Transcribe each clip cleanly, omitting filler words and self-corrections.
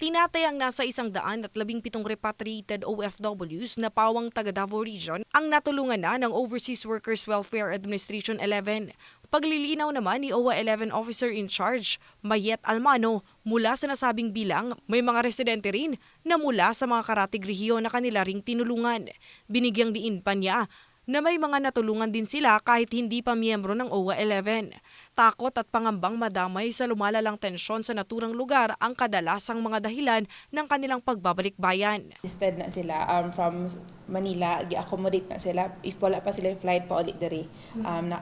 Tinatayang nasa 117 repatriated OFWs na pawang taga Davao Region ang natulungan na ng Overseas Workers Welfare Administration 11. Paglilinaw naman ni OWA 11 Officer in Charge, Mayet Almano, mula sa nasabing bilang, may mga residente rin na mula sa mga karatig rehiyon na kanila ring tinulungan. Binigyang diin pa niya na may mga natulungan din sila kahit hindi pa miyembro ng OWA 11. Takot at pangambang madamay sa lumalalang tensyon sa naturang lugar ang kadalasang mga dahilan ng kanilang pagbabalik bayan. Instead na sila from Manila, gi-accommodate na sila. If wala pa sila yung flight pa ulit diri.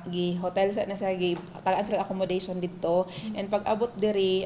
Gi-hotel na sila, tagaan sila accommodation dito. And pag abot diri,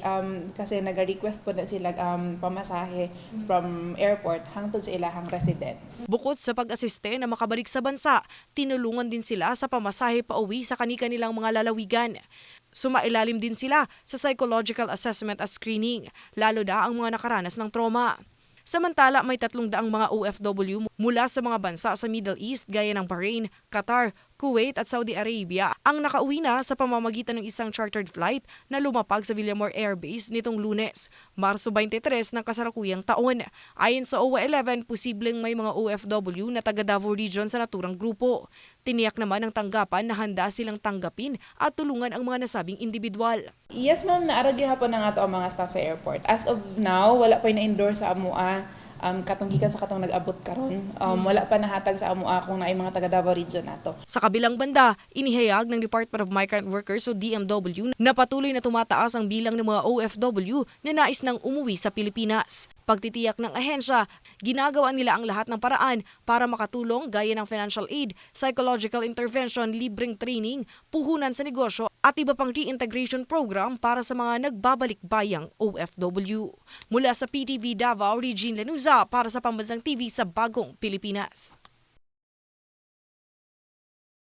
kasi nag-request po na sila pamasahe from airport hangtod sa ilahang residence. Bukod sa pag-asiste na makabalik sa bansa, tinulungan din sila sa pamasahe pauwi sa kani-kanilang mga lalawigan. Sumailalim din sila sa psychological assessment at screening, lalo na ang mga nakaranas ng trauma. Samantala, may 300 mga OFW mula sa mga bansa sa Middle East gaya ng Bahrain, Qatar, Kuwait at Saudi Arabia ang nakauwi na sa pamamagitan ng isang chartered flight na lumapag sa Villamor Air Base nitong Lunes, Marso 23 ng kasalukuyang taon. Ayon sa OWA 11, posibleng may mga OFW na taga Davao Region sa naturang grupo. Tiniyak naman ng tanggapan na handa silang tanggapin at tulungan ang mga nasabing individual. Yes ma'am, naaragi hapon na nga to ang mga staff sa airport. As of now, wala pa na-endorse sa AMUA. Katong gikan sa katong nag-abot karon, wala pa nahatag sa AMUA kung naay mga taga Davao Region nato. Sa kabilang banda, inihayag ng Department of Migrant Workers o DMW na patuloy na tumataas ang bilang ng mga OFW na nais nang umuwi sa Pilipinas. Pagtitiyak ng ahensya, ginagawa nila ang lahat ng paraan para makatulong gaya ng financial aid, psychological intervention, libreng training, puhunan sa negosyo at iba pang reintegration program para sa mga nagbabalik bayang OFW. Mula sa PTV Davao, Regine Lanuza para sa Pambansang TV sa Bagong Pilipinas.